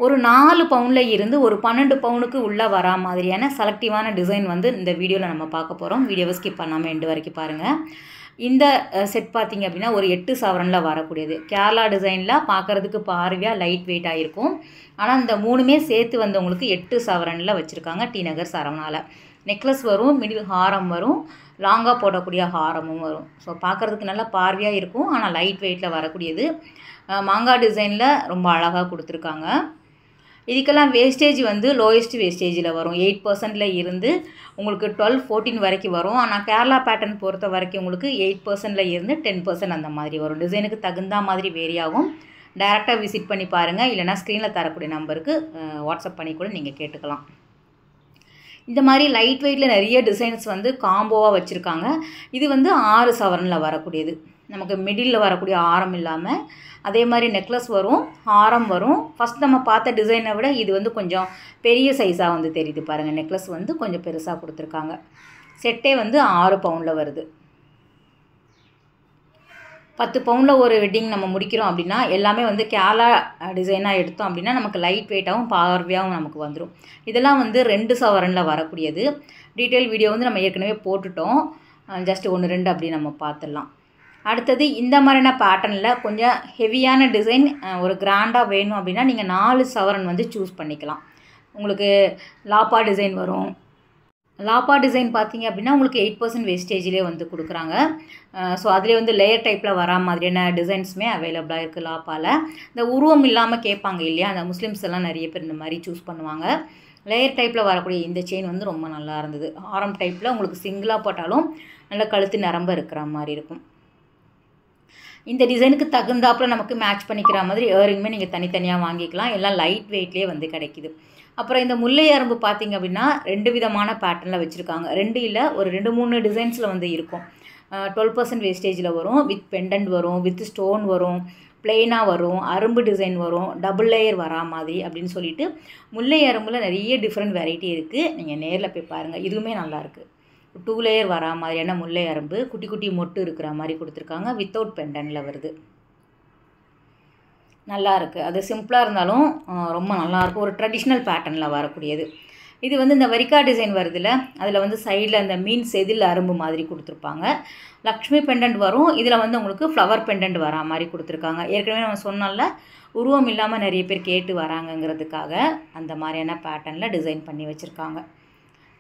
ஒரு 4 பவுனில் இருந்து ஒரு 12 பவுனுக்கு உள்ளே வரா மாதிரியான செலக்டிவான டிசைன் வந்து இந்த வீடியோவில் நம்ம பார்க்க போகிறோம். வீடியோவை ஸ்கிப் பண்ணாமல் எண்டு வரைக்கும் பாருங்கள். இந்த செட் பார்த்திங்க அப்படின்னா ஒரு 8 சவரனில் வரக்கூடியது. கேரளா டிசைனில் பார்க்குறதுக்கு பார்வையாக லைட் வெயிட்டாக இருக்கும். ஆனால் இந்த 3மே சேர்த்து வந்து உங்களுக்கு 8 சவரனில் வச்சுருக்காங்க டி நகர் சரவணாவில். நெக்லஸ் வரும், மிடில் ஹாரம் வரும், லாங்காக போடக்கூடிய ஹாரமும் வரும். ஸோ பார்க்குறதுக்கு நல்லா பார்வையாக இருக்கும். ஆனால் லைட் வெயிட்டில் வரக்கூடியது. மாங்காய் டிசைனில் ரொம்ப அழகாக கொடுத்துருக்காங்க. இதுக்கெல்லாம் வேஸ்டேஜ் வந்து லோயஸ்ட் வேஸ்டேஜில் வரும். 8% இருந்து உங்களுக்கு 12-14 வரைக்கும் வரும். ஆனால் கேரளா பேட்டர்ன் பொறுத்த வரைக்கும் உங்களுக்கு 8% இருந்து 10% அந்த மாதிரி வரும். டிசைனுக்கு தகுந்த மாதிரி வேரி ஆகும். டைரெக்டாக விசிட் பண்ணி பாருங்கள். இல்லைனா ஸ்க்ரீனில் தரக்கூடிய நம்பருக்கு வாட்ஸ்அப் பண்ணி கூட நீங்கள் கேட்டுக்கலாம். இந்த மாதிரி லைட் வெயிட்டில் நிறைய டிசைன்ஸ் வந்து காம்போவாக வச்சுருக்காங்க. இது வந்து 6 சவரனில் வரக்கூடியது. நமக்கு மிடில் வரக்கூடிய ஆரம் இல்லாமல் அதே மாதிரி நெக்லஸ் வரும், ஹாரம் வரும். ஃபஸ்ட் நம்ம பார்த்த டிசைனை விட இது வந்து கொஞ்சம் பெரிய சைஸாக வந்து தெரியுது பாருங்கள். நெக்லஸ் வந்து கொஞ்சம் பெருசாக கொடுத்துருக்காங்க. செட்டே வந்து 6 பவுனில் வருது. 10 பவுனில் ஒரு வெட்டிங் நம்ம முடிக்கிறோம் அப்படின்னா எல்லாமே வந்து கேரளா டிசைனாக எடுத்தோம் அப்படின்னா நமக்கு லைட் வெயிட்டாகவும் பார்வையாகவும் நமக்கு வந்துடும். இதெல்லாம் வந்து 2 சவரனில் வரக்கூடியது. டீட்டெயில் வீடியோ வந்து நம்ம ஏற்கனவே போட்டுட்டோம். ஜஸ்ட் 1-2 அப்படி நம்ம பார்த்துடலாம். அடுத்தது இந்த மாதிரியான பேட்டர்னில் கொஞ்சம் ஹெவியான டிசைன் ஒரு கிராண்டாக வேணும் அப்படின்னா நீங்கள் 4 சவரன் வந்து சூஸ் பண்ணிக்கலாம். உங்களுக்கு லாப்பா டிசைன் வரும். லாப்பா டிசைன் பார்த்தீங்க அப்படின்னா உங்களுக்கு 8% வேஸ்டேஜிலே வந்து கொடுக்குறாங்க. ஸோ அதிலே வந்து லேயர் டைப்பில் வரா மாதிரியான டிசைன்ஸுமே அவைலபிளாக இருக்குது லாப்பாவில். இந்த உருவம் இல்லாமல் கேட்பாங்க இல்லையா, அந்த முஸ்லீம்ஸ் எல்லாம் நிறைய பேர் இந்த மாதிரி சூஸ் பண்ணுவாங்க. லேயர் டைப்பில் வரக்கூடிய இந்த செயின் வந்து ரொம்ப நல்லா இருந்தது. ஆரம் டைப்பில் உங்களுக்கு சிங்கிளாக போட்டாலும் நல்ல கழுத்து நரம்பு இருக்கிற மாதிரி இருக்கும். இந்த டிசைனுக்கு தகுந்தாப்பில் நமக்கு மேட்ச் பண்ணிக்கிற மாதிரி இயரிங்குமே நீங்கள் தனித்தனியாக வாங்கிக்கலாம். எல்லாம் லைட் வெயிட்லேயே வந்து கிடைக்கிது. அப்புறம் இந்த முல்லை அரும்பு பார்த்திங்க அப்படின்னா 2 விதமான பேட்டர்னில் வச்சுருக்காங்க. 2 இல்லை ஒரு 2-3 டிசைன்ஸில் வந்து இருக்கும். 12% வேஸ்டேஜில் வரும், வித் பெண்டன்ட் வரும், வித் ஸ்டோன் வரும், பிளெயினாக வரும், அரும்பு டிசைன் வரும், டபுள் லேயர் வரா மாதிரி அப்படின்னு சொல்லிட்டு முல்லை அரும்பில் நிறைய டிஃப்ரெண்ட் வெரைட்டி இருக்குது. நீங்கள் நேரில் போய் பாருங்கள். இதுவுமே நல்லாயிருக்கு. 2 லேயர் வரா மாதிரியான முல்லை அரும்பு, குட்டி குட்டி மொட்டு இருக்கிற மாதிரி கொடுத்துருக்காங்க. வித்தவுட் பெண்டனில் வருது. நல்லா இருக்குது. அது சிம்பிளாக இருந்தாலும் ரொம்ப நல்லாயிருக்கும். ஒரு ட்ரெடிஷ்னல் பேட்டர்னில் வரக்கூடியது. இது வந்து இந்த வரிக்கா டிசைன் வருதுல்ல, அதில் வந்து சைடில் அந்த மீன் செதில் அரும்பு மாதிரி கொடுத்துருப்பாங்க. லக்ஷ்மி பெண்டன்ட் வரும். இதில் வந்து உங்களுக்கு ஃப்ளவர் பெண்டன்ட் வரா மாதிரி கொடுத்துருக்காங்க. ஏற்கனவே நம்ம சொன்னால உருவம் இல்லாமல் நிறைய பேர் கேட்டு வராங்கங்கிறதுக்காக அந்த மாதிரியான பேட்டர்னில் டிசைன் பண்ணி வச்சுருக்காங்க.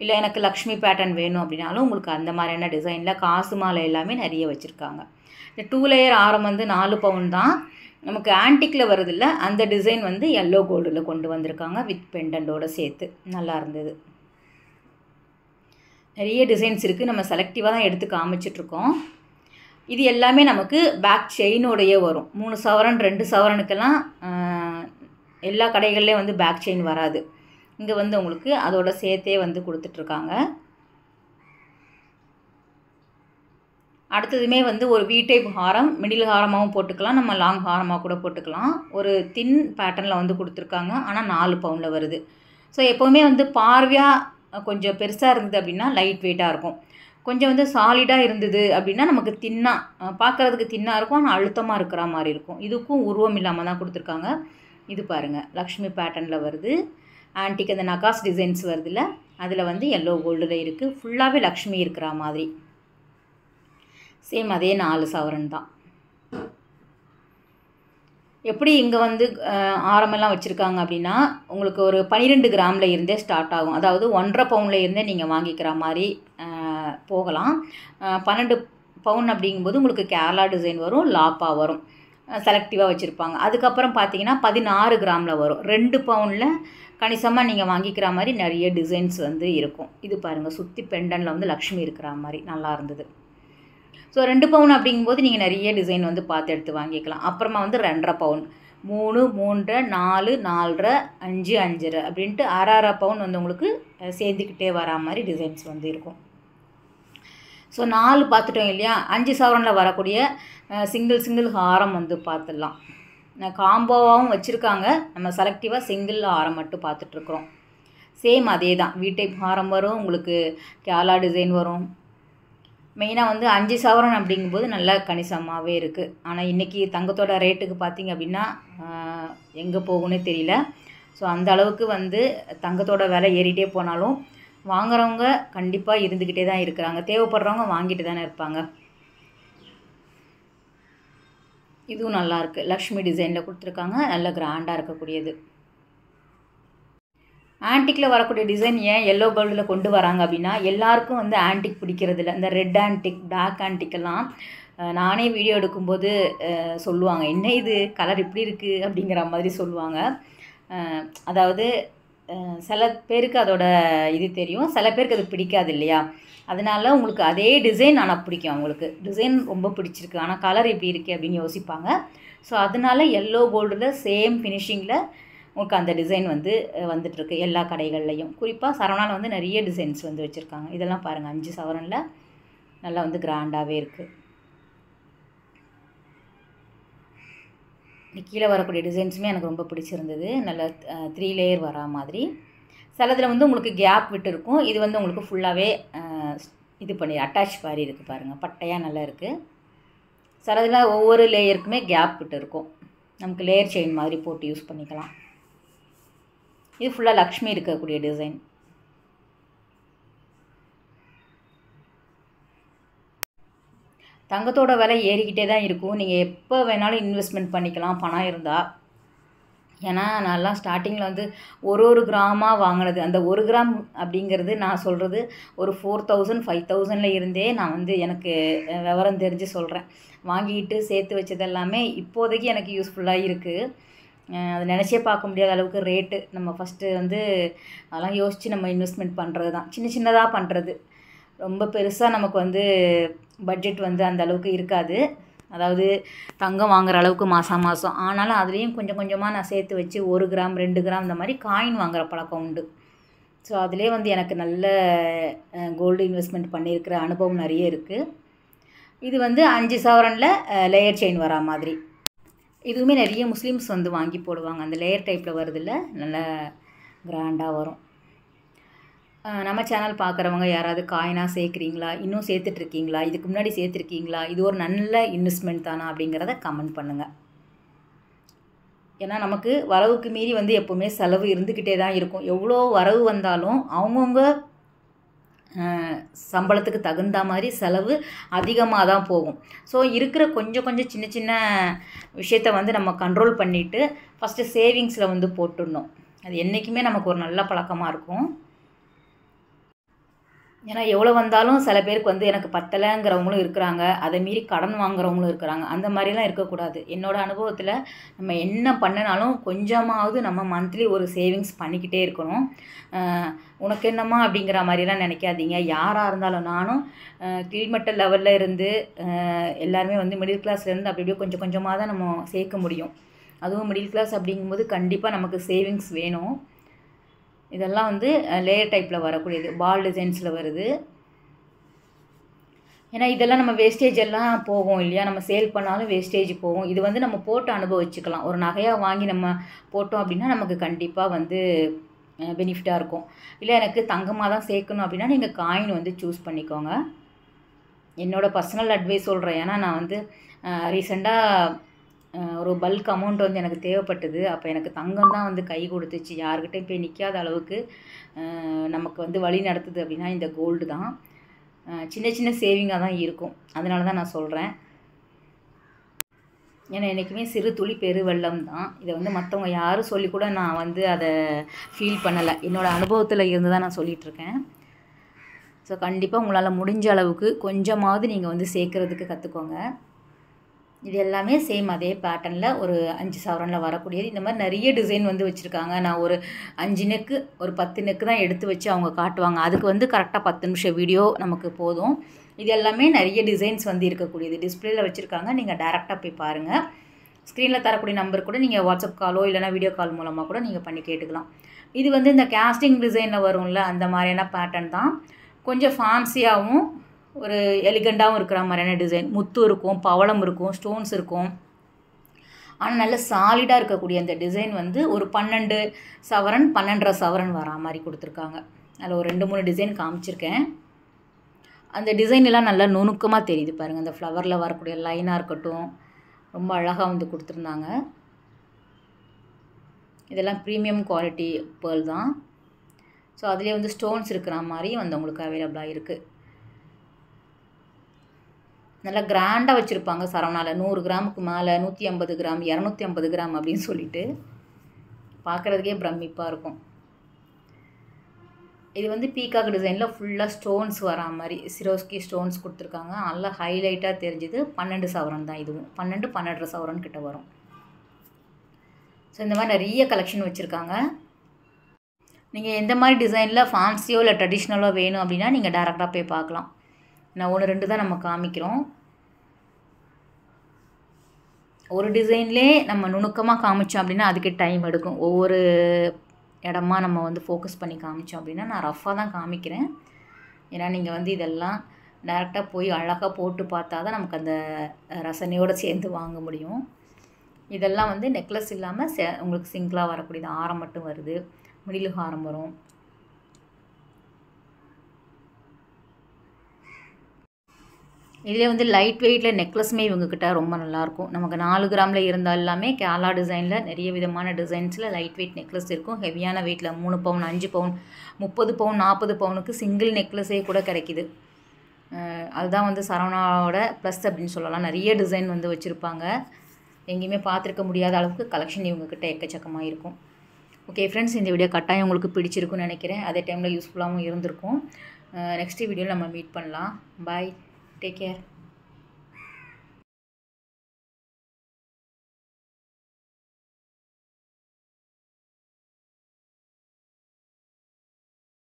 இல்லை எனக்கு லக்ஷ்மி பேட்டர்ன் வேணும் அப்படின்னாலும் உங்களுக்கு அந்த மாதிரியான டிசைனில் காசு மாலை எல்லாமே நிறைய வச்சுருக்காங்க. இந்த 2 லேயர் ஆரம் வந்து 4 பவுன் தான். நமக்கு ஆன்டிக்கில் வருதில்ல, அந்த டிசைன் வந்து எல்லோ கோல்டில் கொண்டு வந்திருக்காங்க வித் பெண்டன்ட்டோடு சேர்த்து. நல்லா இருந்தது. நிறைய டிசைன்ஸ் இருக்குது. நம்ம செலக்டிவாக தான் எடுத்து காமிச்சிட்ருக்கோம். இது எல்லாமே நமக்கு பேக் செயினோடையே வரும். 3 சவரன் 2 சவரனுக்கெல்லாம் எல்லா கடைகள்லேயும் வந்து பேக் செயின் வராது. இங்கே வந்து உங்களுக்கு அதோட சேர்த்தே வந்து கொடுத்துட்ருக்காங்க. அடுத்ததுமே வந்து ஒரு வி டைப் ஹாரம், மிடில் ஹாரமாகவும் போட்டுக்கலாம், நம்ம லாங் ஹாரமாக கூட போட்டுக்கலாம். ஒரு தின் பேட்டர்னில் வந்து கொடுத்துருக்காங்க. ஆனால் 4 பவுனில் வருது. ஸோ எப்போவுமே வந்து பார்வையாக கொஞ்சம் பெருசாக இருந்தது அப்படின்னா லைட் வெயிட்டாக இருக்கும். கொஞ்சம் வந்து சாலிடாக இருந்தது அப்படின்னா நமக்கு தின்னாக பார்க்குறதுக்கு தின்னாக இருக்கும். ஆனால் அழுத்தமாக இருக்கிற மாதிரி இருக்கும். இதுக்கும் உருவம் இல்லாமல் தான் கொடுத்துருக்காங்க. இது பாருங்கள், லக்ஷ்மி பேட்டர்னில் வருது. ஆன்டிக் அந்த நகாஸ் டிசைன்ஸ் வருதுல்ல, அதில் வந்து எல்லோ கோல்டில் இருக்குது. ஃபுல்லாகவே லக்ஷ்மி இருக்கிற மாதிரி. சேம் அதே 4 சவரன் தான். எப்படி இங்கே வந்து ஆரமெல்லாம் வச்சுருக்காங்க அப்படின்னா உங்களுக்கு ஒரு 12 கிராமில் இருந்தே ஸ்டார்ட் ஆகும். அதாவது 1.5 பவுனில் இருந்தே நீங்கள் வாங்கிக்கிற மாதிரி போகலாம். 12 பவுன் அப்படிங்கும்போது உங்களுக்கு கேரளா டிசைன் வரும், லாப்பா வரும், செலக்டிவாக வச்சுருப்பாங்க. அதுக்கப்புறம் பார்த்தீங்கன்னா 16 கிராமில் வரும். 2 பவுனில் கணிசமாக நீங்கள் வாங்கிக்கிற மாதிரி நிறைய டிசைன்ஸ் வந்து இருக்கும். இது பாருங்கள், சுற்றி பெண்டனில் வந்து லக்ஷ்மி இருக்கிற மாதிரி நல்லா இருந்தது. ஸோ 2 பவுன் அப்படிங்கும்போது நீங்கள் நிறைய டிசைன் வந்து பார்த்து எடுத்து வாங்கிக்கலாம். அப்புறமா வந்து 2.5 பவுன், 3, 3, 4, 4.5, 5, 5.5 அப்படின்ட்டு 6.5 பவுன் வந்து உங்களுக்கு சேர்ந்துக்கிட்டே வரா மாதிரி டிசைன்ஸ் வந்து இருக்கும். ஸோ 4 பார்த்துட்டோம் இல்லையா. 5 சவரனில் வரக்கூடிய சிங்கிள் ஹாரம் வந்து பார்த்துடலாம். காம்போவாகவும் வச்சுருக்காங்க. நம்ம செலக்டிவாக சிங்கிள் ஹாரம் மட்டும் பார்த்துட்ருக்குறோம். சேம் அதே தான். வி டைப் ஹாரம் வரும், உங்களுக்கு கேரளா டிசைன் வரும். மெயினாக வந்து 5 சவரன் அப்படிங்கும்போது நல்லா கணிசமாகவே இருக்குது. ஆனால் இன்றைக்கி தங்கத்தோட ரேட்டுக்கு பார்த்திங்க அப்படின்னா எங்கே போகும்னே தெரியல. ஸோ அந்த அளவுக்கு வந்து தங்கத்தோட விலை ஏறிட்டே போனாலும் வாங்குறவங்க கண்டிப்பாக இருந்துக்கிட்டே தான் இருக்கிறாங்க. தேவைப்படுறவங்க வாங்கிட்டு தானே இருப்பாங்க. இதுவும் நல்லாயிருக்கு. லக்ஷ்மி டிசைனில் கொடுத்துருக்காங்க. நல்ல கிராண்டாக இருக்கக்கூடியது. ஆன்டிக்கில் வரக்கூடிய டிசைன் ஏன் எல்லோ கோல்டில் கொண்டு வராங்க அப்படின்னா, எல்லாருக்கும் வந்து ஆன்டிக் பிடிக்கிறது இல்லை. இந்த ரெட் ஆன்டிக், பிளாக் ஆன்டிக்கெல்லாம் நானே வீடியோ எடுக்கும்போது சொல்லுவாங்க, என்ன இது கலர் இப்படி இருக்குது அப்படிங்கிற மாதிரி சொல்லுவாங்க. அதாவது சில பேருக்கு அதோட இது தெரியும், சில பேருக்கு அது பிடிக்காது இல்லையா? அதனால உங்களுக்கு அதே டிசைன் ஆனால் பிடிக்கும். அவங்களுக்கு டிசைன் ரொம்ப பிடிச்சிருக்கு, ஆனால் கலர் எப்படி இருக்குது அப்படின்னு யோசிப்பாங்க. ஸோ அதனால எல்லோ கோல்டில் சேம் ஃபினிஷிங்கில் உங்களுக்கு அந்த டிசைன் வந்து வந்துட்டுருக்கு எல்லா கடைகள்லையும். குறிப்பாக சரவணாவில் வந்து நிறைய டிசைன்ஸ் வந்து வச்சுருக்காங்க. இதெல்லாம் பாருங்கள், 5 சவரனில் நல்லா வந்து கிராண்டாகவே இருக்குது. கீழே வரக்கூடிய டிசைன்ஸுமே எனக்கு ரொம்ப பிடிச்சிருந்தது. நல்ல 3 லேயர் வரா மாதிரி. சிலதில் வந்து உங்களுக்கு கேப் விட்டு இருக்கும். இது வந்து உங்களுக்கு ஃபுல்லாகவே இது பண்ணி அட்டாச் மாதிரி இருக்குது பாருங்கள், பட்டையாக நல்லா இருக்குது. சிலதில் ஒவ்வொரு லேயருக்குமே கேப் விட்டு இருக்கும். நமக்கு லேயர் செயின் மாதிரி போட்டு யூஸ் பண்ணிக்கலாம். இது ஃபுல்லாக லக்ஷ்மி இருக்கக்கூடிய டிசைன். தங்கத்தோட விலை ஏறிக்கிட்டே தான் இருக்கும். நீங்கள் எப்போ வேணாலும் இன்வெஸ்ட்மெண்ட் பண்ணிக்கலாம் பணம் இருந்தால். ஏன்னா நான்லாம் ஸ்டார்டிங்கில் வந்து ஒரு கிராமாக வாங்கினது. அந்த 1 கிராம் அப்படிங்கிறது நான் சொல்கிறது ஒரு 4000 5000 இருந்தே நான் வந்து எனக்கு விவரம் தெரிஞ்சு சொல்கிறேன். வாங்கிட்டு சேர்த்து வச்சது எல்லாமே இப்போதைக்கு எனக்கு யூஸ்ஃபுல்லாக இருக்குது. அது நினச்சே பார்க்க முடியாத அளவுக்கு ரேட்டு. நம்ம ஃபஸ்ட்டு வந்து அதெல்லாம் யோசித்து நம்ம இன்வெஸ்ட்மெண்ட் பண்ணுறது தான், சின்னதாக பண்ணுறது. ரொம்ப பெருசாக நமக்கு வந்து பட்ஜெட் வந்து அந்த அளவுக்கு இருக்காது. அதாவது தங்கம் வாங்குகிற அளவுக்கு மாதம் ஆனாலும் அதுலேயும் கொஞ்சம் கொஞ்சமாக நான் சேர்த்து வச்சு 1 கிராம் 2 கிராம் இந்த மாதிரி காயின் வாங்குகிற பழக்கம் உண்டு. ஸோ அதிலே வந்து எனக்கு நல்ல கோல்டு இன்வெஸ்ட்மெண்ட் பண்ணியிருக்கிற அனுபவம் நிறைய இருக்குது. இது வந்து 5 சவரனில் லேயர் செயின் வரா மாதிரி. இதுவுமே நிறைய முஸ்லீம்ஸ் வந்து வாங்கி போடுவாங்க. அந்த லேயர் டைப்பில் வருதில்ல, நல்ல கிராண்டாக வரும். நம்ம சேனல் பார்க்குறவங்க யாராவது காயினாக சேர்க்குறீங்களா, இன்னும் சேர்த்துட்ருக்கீங்களா, இதுக்கு முன்னாடி சேர்த்துருக்கீங்களா, இது ஒரு நல்ல இன்வெஸ்ட்மெண்ட் தானா அப்படிங்கிறத கமெண்ட் பண்ணுங்கள். ஏன்னா நமக்கு வரவுக்கு மீறி வந்து எப்போவுமே செலவு இருந்துக்கிட்டே தான் இருக்கும். எவ்வளோ வரவு வந்தாலும் அவங்கவுங்க சம்பளத்துக்கு தகுந்த மாதிரி செலவு அதிகமாக தான் போகும். ஸோ இருக்கிற கொஞ்சம் கொஞ்சம் சின்ன சின்ன விஷயத்த வந்து நம்ம கண்ட்ரோல் பண்ணிவிட்டு ஃபஸ்ட்டு சேவிங்ஸில் வந்து போட்டுடணும். அது என்றைக்குமே நமக்கு ஒரு நல்ல பழக்கமாக இருக்கும். ஏன்னா எவ்வளோ வந்தாலும் சில பேருக்கு வந்து எனக்கு பத்தலைங்கிறவங்களும் இருக்கிறாங்க, அதை மீறி கடன் வாங்குறவங்களும் இருக்கிறாங்க. அந்த மாதிரிலாம் இருக்கக்கூடாது. என்னோடய அனுபவத்தில் நம்ம என்ன பண்ணினாலும் கொஞ்சமாவது நம்ம மந்த்லி ஒரு சேவிங்ஸ் பண்ணிக்கிட்டே இருக்கணும். உனக்கு என்னம்மா அப்படிங்கிற மாதிரிலாம் நினைக்காதீங்க. யாராக இருந்தாலும் நானும் கீழ்மட்ட லெவலில் இருந்து எல்லாருமே வந்து மிடில் கிளாஸ்லேருந்து அப்படி இப்படியே கொஞ்சம் கொஞ்சமாக தான் நம்ம சேர்க்க முடியும். அதுவும் மிடில் கிளாஸ் அப்படிங்கும்போது கண்டிப்பாக நமக்கு சேவிங்ஸ் வேணும். இதெல்லாம் வந்து லேயர் டைப்பில் வரக்கூடியது, பால் டிசைன்ஸில் வருது. ஏன்னா இதெல்லாம் நம்ம வேஸ்டேஜ் எல்லாம் போகும் இல்லையா, நம்ம சேல் பண்ணாலும் வேஸ்டேஜ் போகும். இது வந்து நம்ம போட்டு அனுபவிச்சுக்கலாம். ஒரு நகையாக வாங்கி நம்ம போட்டோம் அப்படின்னா நமக்கு கண்டிப்பாக வந்து பெனிஃபிட்டாக இருக்கும். இல்லை எனக்கு தங்கமாக தான் சேர்க்கணும் அப்படின்னா நீங்கள் காயின் வந்து சூஸ் பண்ணிக்கோங்க. என்னோடய பர்சனல் அட்வைஸ் சொல்கிறேன். ஏன்னா நான் வந்து ரீசெண்டாக ஒரு பல்க் அமௌண்ட் வந்து எனக்கு தேவைப்பட்டது. அப்போ எனக்கு தங்கம் தான் வந்து கை கொடுத்துச்சு. யாருக்கிட்டையும் போய் நிற்காத அளவுக்கு நமக்கு வந்து வழி நடத்துது அப்படின்னா இந்த கோல்டு தான். சின்ன சின்ன சேவிங்காக தான் இருக்கும். அதனால தான் நான் சொல்கிறேன். ஏன்னா என்றைக்குமே சிறு துளி பெருவெள்ளம் தான். இதை வந்து மற்றவங்க யாரும் சொல்லி கூட நான் வந்து அதை ஃபீல் பண்ணலை. என்னோடய அனுபவத்தில் இருந்து தான் நான் சொல்லிகிட்ருக்கேன். ஸோ கண்டிப்பாக உங்களால் முடிஞ்ச அளவுக்கு கொஞ்சமாவது நீங்கள் வந்து சேர்க்குறதுக்கு கற்றுக்கோங்க. இது எல்லாமே சேம் அதே பேட்டர்னில் ஒரு 5 சவரனில் வரக்கூடியது. இந்த மாதிரி நிறைய டிசைன் வந்து வச்சுருக்காங்க. நான் ஒரு 5 நெக்கு ஒரு 10 நெக்கு தான் எடுத்து வச்சு அவங்க காட்டுவாங்க. அதுக்கு வந்து கரெக்டாக 10 நிமிஷம் வீடியோ நமக்கு போதும். இது எல்லாமே நிறைய டிசைன்ஸ் வந்து இருக்கக்கூடியது. டிஸ்பிளேயில் வச்சுருக்காங்க, நீங்கள் டேரெக்டாக போய் பாருங்கள். ஸ்க்ரீனில் தரக்கூடிய நம்பர் கூட நீங்கள் வாட்ஸ்அப் காலோ இல்லைனா வீடியோ கால் மூலமாக கூட நீங்கள் பண்ணி கேட்டுக்கலாம். இது வந்து இந்த கேஸ்டிங் டிசைனில் வரும்ல, அந்த மாதிரியான பேட்டர்ன் தான். கொஞ்சம் ஃபேன்சியாகவும் ஒரு எலிகண்டாகவும் இருக்கிற மாதிரியான டிசைன். முத்து இருக்கும், பவளம் இருக்கும், ஸ்டோன்ஸ் இருக்கும். ஆனால் நல்ல சாலிடாக இருக்கக்கூடிய அந்த டிசைன் வந்து ஒரு 12 சவரன் 12.5 சவரன் வரா மாதிரி கொடுத்துருக்காங்க. அதில் ஒரு 2-3 டிசைன் காமிச்சிருக்கேன். அந்த டிசைன் எல்லாம் நல்லா நுணுக்கமாக தெரியுது பாருங்கள். அந்த ஃப்ளவரில் வரக்கூடிய லைனாக இருக்கட்டும், ரொம்ப அழகாக வந்து கொடுத்துருந்தாங்க. இதெல்லாம் ப்ரீமியம் குவாலிட்டி பேர்ல் தான். ஸோ அதுலேயே வந்து ஸ்டோன்ஸ் இருக்கிற மாதிரி வந்து உங்களுக்கு அவைலபிளாக இருக்குது. நல்லா கிராண்டாக வச்சுருப்பாங்க சரவணாவில். 100 கிராமுக்கு மேலே 150 கிராம் 250 கிராம் அப்படின்னு சொல்லிட்டு பார்க்குறதுக்கே பிரமிப்பாக இருக்கும். இது வந்து பீகாக் டிசைனில் ஃபுல்லாக ஸ்டோன்ஸ் வரா மாதிரி சிரோஸ்கி ஸ்டோன்ஸ் கொடுத்துருக்காங்க. நல்லா ஹைலைட்டாக தெரிஞ்சுது. 12 சவரன் தான் இதுவும். 12-12.5 சவரன் கிட்ட வரும். ஸோ இந்த மாதிரி நிறைய கலெக்ஷன் வச்சுருக்காங்க. நீங்கள் எந்த மாதிரி டிசைனில் ஃபேன்சியோ இல்லை ட்ரெடிஷ்னலோ வேணும் அப்படின்னா நீங்கள் டேரெக்டாக போய் பார்க்கலாம். நான் 1-2 தான் நம்ம காமிக்கிறோம். ஒரு டிசைன்லேயே நம்ம நுணுக்கமாக காமிச்சோம் அப்படின்னா அதுக்கு டைம் எடுக்கும். ஒவ்வொரு இடமா நம்ம வந்து ஃபோக்கஸ் பண்ணி காமிச்சோம் அப்படின்னா நான் ரஃப்பாக தான் காமிக்கிறேன். ஏன்னா நீங்கள் வந்து இதெல்லாம் டேரெக்டாக போய் அழகாக போட்டு பார்த்தா தான் நமக்கு அந்த ரசனையோடு சேர்ந்து வாங்க முடியும். இதெல்லாம் வந்து நெக்லஸ் இல்லாமல் உங்களுக்கு சிங்கிளாக வரக்கூடியது. ஆரம் மட்டும் வருது. மிடில் ஹாரம் வரும். இதில் வந்து லைட் வெயிட்டில் நெக்லஸுமே இவங்கக்கிட்ட ரொம்ப நல்லாயிருக்கும். நமக்கு 4 கிராமில் இருந்தால் எல்லாமே கேரளா டிசைனில் நிறைய விதமான டிசைன்ஸில் லைட் வெயிட் நெக்லஸ் இருக்கும். ஹெவியான வெயிட்டில் 3 பவுன் 5 பவுன் 30 பவுன் 40 பவுனுக்கு சிங்கிள் நெக்லஸே கூட கிடைக்கிது. அதுதான் வந்து சரவணாவோட ப்ளஸ் அப்படின்னு சொல்லலாம். நிறைய டிசைன் வந்து வச்சுருப்பாங்க. எங்கேயுமே பார்த்துருக்க முடியாத அளவுக்கு கலெக்ஷன் இவங்கக்கிட்ட எக்கச்சக்கமாக இருக்கும். ஓகே ஃப்ரெண்ட்ஸ், இந்த வீடியோ கட்டாயம் உங்களுக்கு பிடிச்சிருக்குன்னு நினைக்கிறேன். அதே டைமில் யூஸ்ஃபுல்லாகவும் இருந்திருக்கும். நெக்ஸ்ட் வீடியோவில் நம்ம மீட் பண்ணலாம். பாய், டேக் கேர்.